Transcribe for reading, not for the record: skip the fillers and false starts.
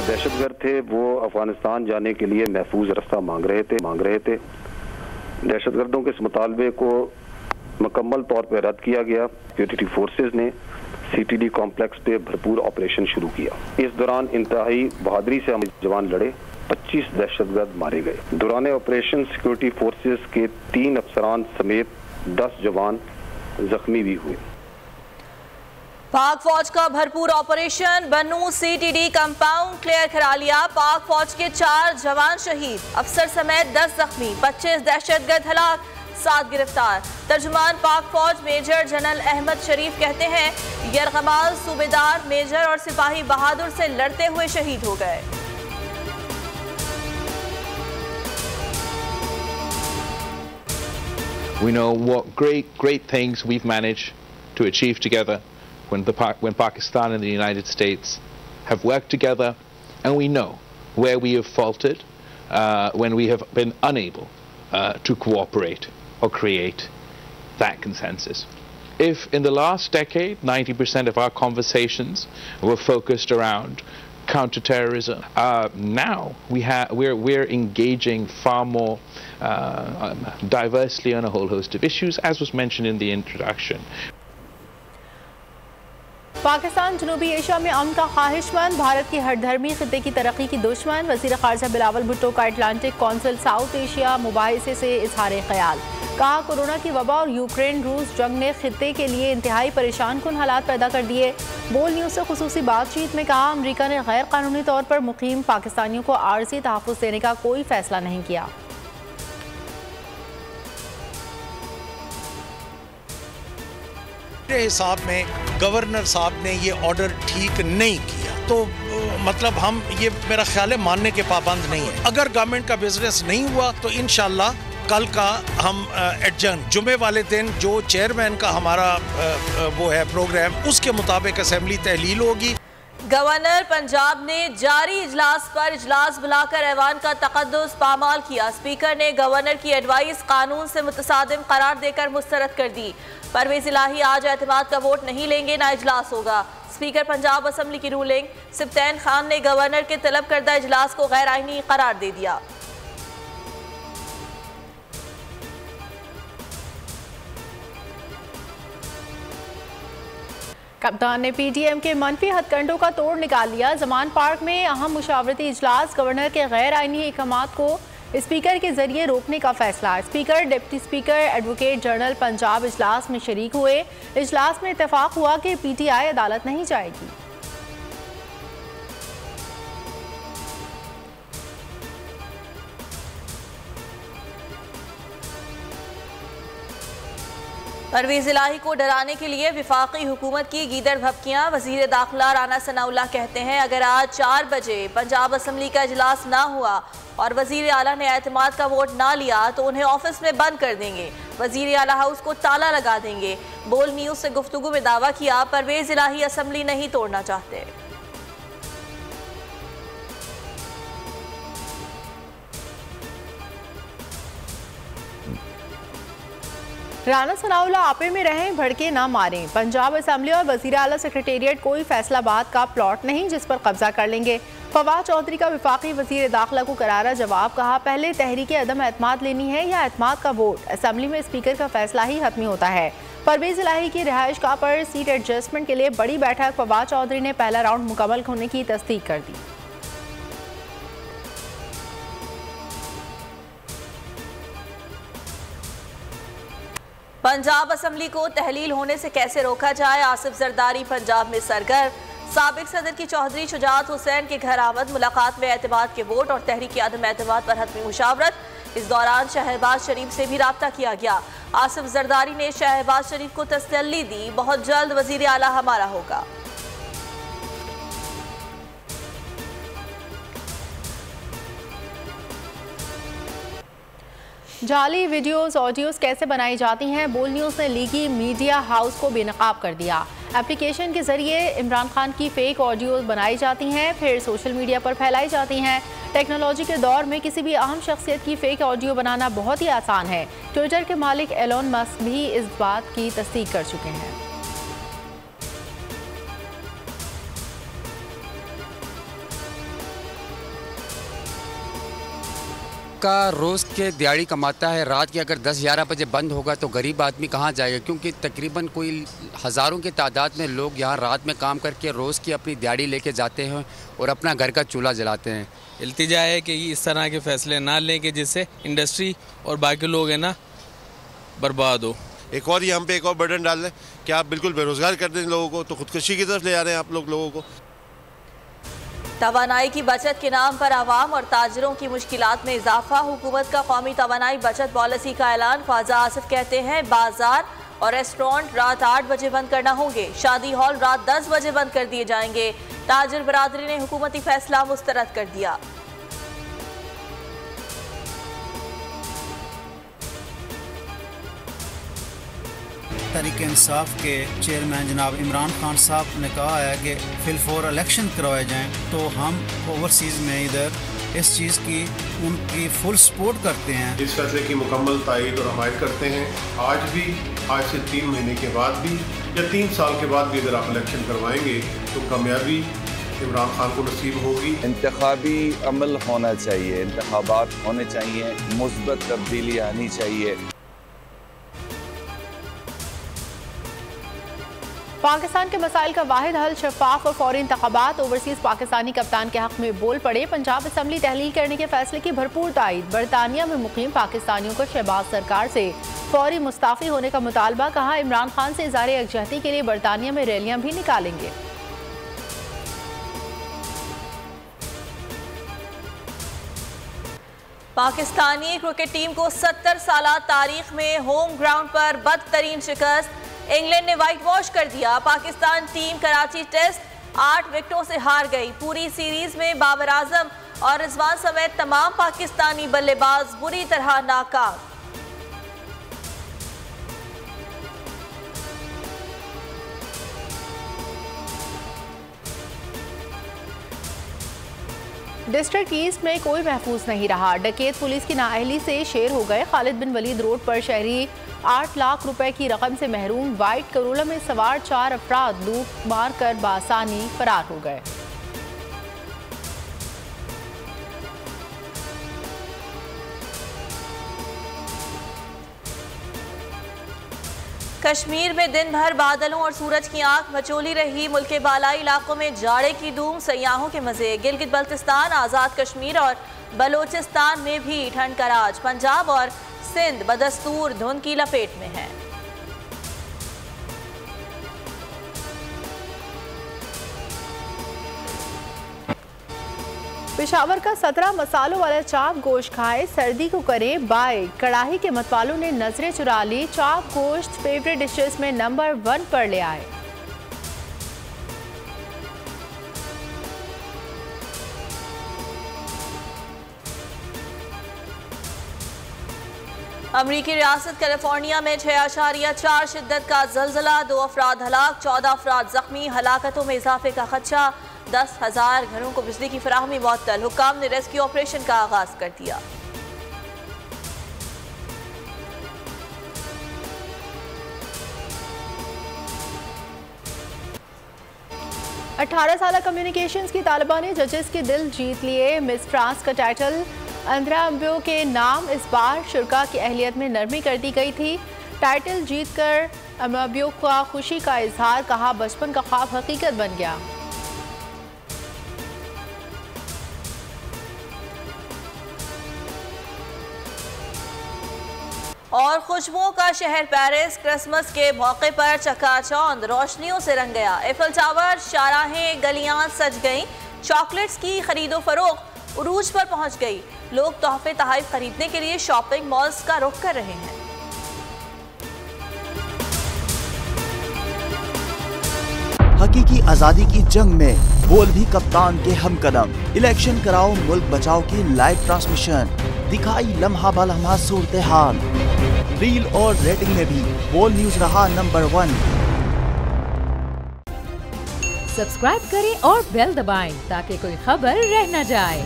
दहशतगर्द थे वो अफगानिस्तान जाने के लिए महफूज रास्ता मांग रहे थे। दहशतगर्दों के इस मुतालबे को मुकम्मल तौर पर रद्द किया गया। सिक्योरिटी फोर्सेज ने CTD कॉम्प्लेक्स पे भरपूर ऑपरेशन शुरू किया। इस दौरान इंतहाई बहादुरी से हमारे जवान लड़े। 25 दहशतगर्द मारे गए। दौरान ऑपरेशन सिक्योरिटी फोर्सेज के 3 अफसरान समेत 10 जवान जख्मी भी हुए। पाक फौज का भरपूर ऑपरेशन, बन्नू CTD कंपाउंड क्लियर करा लिया। पाक फौज के 4 जवान शहीद, अफसर समेत 10 जख्मी, 25 दहशतगर्द हलाक, 7 गिरफ्तार। तर्जुमान पाक फौज मेजर जनरल अहमद शरीफ कहते हैं यरगमाल सूबेदार, मेजर और सिपाही बहादुर से लड़ते हुए शहीद हो गए। We know what great things we've managed to achieve together when Pakistan and the United States have worked together, and we know where we have faltered when we have been unable to cooperate or create that consensus. If in the last decade 90% of our conversations were focused around counterterrorism, now we're engaging far more diversely on a whole host of issues, as was mentioned in the introduction. Pakistan जनूबी Asia में अमन का ख्वाहिशमंद, भारत की हर धर्मी खित्ते की तरक्की की दुश्मन। वज़ीर ख़ारजा बिलावल भुट्टो का अटलांटिक कौंसिल साउथ एशिया मुबाहिसे से इजहार ख्याल। कहा कोरोना की वबा और यूक्रेन रूस जंग ने खित्ते के लिए इंतहाई परेशान कुन हालात पैदा कर दिए। बोल न्यूज़ से खुसूसी बातचीत में कहा अमरीका ने गैर कानूनी तौर पर मुकीम पाकिस्तानियों को आर्जी तहफ़्फ़ुज़ देने का कोई फैसला नहीं किया। मेरे हिसाब में गवर्नर साहब ने ये ऑर्डर ठीक नहीं किया, तो मतलब हम ये मेरा ख्याल है मानने के पाबंद नहीं है। अगर गवर्नमेंट का बिजनेस नहीं हुआ तो इंशाल्लाह कल का हम एडजर्न जुमे वाले दिन जो चेयरमैन का हमारा वो है प्रोग्राम, उसके मुताबिक असेंबली तहलील होगी। गवर्नर पंजाब ने जारी इजलास पर इजलास बुलाकर ऐवान का तकद्दुस पामाल किया। स्पीकर ने गवर्नर की एडवाइस कानून से मुतसादिम करार देकर मुस्तरद कर दी। परवेज इलाही आज एतमाद का वोट नहीं लेंगे, ना इजलास होगा। स्पीकर पंजाब असम्बली की रूलिंग, सिब्तैन खान ने गवर्नर के तलब करदा इजलास को गैर आईनी करार दे दिया। कप्तान ने PTM के मनफी हथकंडों का तोड़ निकाल लिया। जमान पार्क में अहम मुशावरती इजलास, गवर्नर के गैर आईनी अहकामात को स्पीकर के जरिए रोकने का फैसला। Speaker, deputy speaker, advocate general Punjab इजलास में शरीक हुए। इजलास में इत्तेफाक हुआ कि PTI अदालत नहीं जाएगी। परवेज इलाही को डराने के लिए विफाकी हुकूमत की गीदड़ भपकियां। वजीर दाखिला राना सनाउल्लाह कहते हैं अगर आज 4 बजे पंजाब असम्बली का इजलास ना हुआ और वजीर आला ने एतमाद का वोट ना लिया तो उन्हें ऑफिस में बंद कर देंगे, वजीर आला हाउस को ताला लगा देंगे। बोल न्यूज़ से गुफ्तगू में दावा किया परवेज इलाही असम्बली नहीं तोड़ना चाहते। राना सनाउल्लाह आपे में रहें, भड़के ना मारें। पंजाब असम्बली और वज़ीर आला सेक्रेटेरिएट कोई फैसलाबाद का प्लॉट नहीं जिस पर कब्जा कर लेंगे। फवाद चौधरी का विफाकी वज़ीर दाखिला को करारा जवाब, कहा पहले तहरीक अदम एतमाद लेनी है या एतमाद का वोट। असम्बली में स्पीकर का फैसला ही हतमी होता है। परवेज इलाही की रिहाइश गाह पर सीट एडजस्टमेंट के लिए बड़ी बैठक, फवाद चौधरी ने पहला राउंड मुकम्मल होने की तस्दीक कर दी। पंजाब असम्बली को तहलील होने से कैसे रोका जाए, आसिफ जरदारी पंजाब में सरगर्म। साबिक सदर की चौधरी शुजात हुसैन के घर आमद, मुलाकात में एतमाद के वोट और तहरीक अदम एतमाद पर हतमी मुशावरत। इस दौरान शहबाज शरीफ से भी राब्ता किया गया। आसिफ जरदारी ने शहबाज शरीफ को तसल्ली दी, बहुत जल्द वजीर आला हमारा होगा। जाली वीडियोस ऑडियोस कैसे बनाई जाती हैं, बोल न्यूज़ ने लीगी मीडिया हाउस को बेनकाब कर दिया। एप्लीकेशन के जरिए इमरान खान की फेक ऑडियोस बनाई जाती हैं, फिर सोशल मीडिया पर फैलाई जाती हैं। टेक्नोलॉजी के दौर में किसी भी अहम शख्सियत की फेक ऑडियो बनाना बहुत ही आसान है। ट्विटर के मालिक एलोन मस्क भी इस बात की तस्दीक कर चुके हैं। का रोज़ के दिहाड़ी कमाता है, रात के अगर 10-11 बजे बंद होगा तो गरीब आदमी कहाँ जाएगा? क्योंकि तकरीबन कोई हज़ारों की तादाद में लोग यहाँ रात में काम करके रोज़ की अपनी दिहाड़ी लेके जाते हैं और अपना घर का चूल्हा जलाते हैं। इल्तिजा है कि इस तरह के फ़ैसले ना लें कि जिससे इंडस्ट्री और बाकी लोग हैं ना बर्बाद हो। एक और ये हम पे एक और बर्डन डाल दें कि आप बिल्कुल बेरोज़गार कर दें लोगों को, तो खुदकुशी की तरफ ले जा रहे हैं आप लोगों को। तवानाई की बचत के नाम पर आवाम और ताजरों की मुश्किलात में इजाफा। हुकूमत का कौमी तवानाई बचत पॉलिसी का ऐलान। ख्वाजा आसिफ कहते हैं बाजार और रेस्टोरेंट रात 8 बजे बंद करना होंगे, शादी हॉल रात 10 बजे बंद कर दिए जाएंगे। ताजर बरादरी ने हुकूमती फैसला मुस्तरद कर दिया। तहरीक इंसाफ के चेयरमैन जनाब इमरान खान साहब ने कहा है कि फिलफोर इलेक्शन करवाए जाएं, तो हम ओवरसीज़ में इधर इस चीज़ की उनकी फुल सपोर्ट करते हैं। इस फैसले की मुकम्मल तायीद और हमायत करते हैं। आज से 3 महीने के बाद भी या 3 साल के बाद भी अगर आप इलेक्शन करवाएंगे तो कामयाबी इमरान खान को नसीब होगी। इंतखाबी अमल होना चाहिए, इंतखाबात होने चाहिए, मुस्बत तब्दीली आनी चाहिए। पाकिस्तान के मसाइल का वाहिद हल शफाफ और फौरी इंतखाबात। ओवरसीज पाकिस्तानी कप्तान के हक में बोल पड़े। पंजाब असम्बली तहलील करने के फैसले की भरपूर तायीद। बरतानिया में मुकीम पाकिस्तानियों को शहबाज सरकार से फौरी मुस्ताफ़ी होने का मुतालबा। कहा इमरान खान से इज़हार यकजहती के लिए बरतानिया में रैलियां भी निकालेंगे। पाकिस्तानी क्रिकेट टीम को 70 साल तारीख में होम ग्राउंड पर बदतरीन शिकस्त। इंग्लैंड ने व्हाइट वॉश कर दिया। पाकिस्तान टीम कराची टेस्ट 8 विकेटों से हार गई। पूरी सीरीज में बाबर आजम और रिजवान समेत तमाम पाकिस्तानी बल्लेबाज बुरी तरह नाकाम। डिस्ट्रिक्ट ईस्ट में कोई महफूज नहीं रहा। डकैत पुलिस की नाअहली से शेर हो गए। खालिद बिन वलीद रोड पर शहरी 8 लाख रुपए की रकम से महरूम। वाइट करोला में सवार 4 अफराद लूट मार कर बासानी फरार हो गए। कश्मीर में दिन भर बादलों और सूरज की आंख मचोली रही। मुल्क के बालाई इलाकों में जाड़े की धूम, सयाहों के मजे। गिलगित बल्तिस्तान, आज़ाद कश्मीर और बलोचिस्तान में भी ठंड का राज। पंजाब और सिंध बदस्तूर धुंध की लपेट में है। पेशावर का 17 मसालों वाला चाप गोश्त खाए, सर्दी को करे बाय। कड़ाही के मतवालों ने नजरें चुरा ली। चाप गोश्त फेवरेट डिशेस में नंबर 1 पर ले आए। अमरीकी रियासत कैलिफोर्निया में 6.4 शिद्दत का जलजला, 2 अफराद हलाक, 14 अफराद जख्मी। हलाकतों में इजाफे का खदशा। 10,000 घरों को बिजली की फराहमी मुअत्तल। हुक्काम ने रेस्क्यू ऑपरेशन का आगाज कर दिया। अठारह साल कम्युनिकेशंस की तालिबा ने जजेस के दिल जीत लिए। मिस फ्रांस का टाइटल अंद्रा अम्ब्यो के नाम इस बार शुरा की अहलियत में नरमी कर दी गई थी। टाइटल जीतकर अम्ब्यो का खुशी का इजहार। कहा बचपन का ख्वाब हकीकत बन गया। और खुशबुओं का शहर पेरिस क्रिसमस के मौके पर चकाचौंध रोशनियों से रंग गया। एफिल टावर, शाहराहें, गलियां सज गईं। चॉकलेट्स की खरीदो फरोख्त उरूज पर पहुंच गई। लोग तोहफे तोहफे खरीदने के लिए शॉपिंग मॉल्स का रुख कर रहे हैं। हकीकी आजादी की जंग में बोल भी कप्तान के हमकदम। इलेक्शन कराओ मुल्क बचाओ की लाइव ट्रांसमिशन। दिखाई लम्हा बलम्हा सूरत हाल। रील और रेटिंग में भी बोल न्यूज रहा नंबर 1। सब्सक्राइब करें और बेल दबाएं ताकि कोई खबर रह न जाए।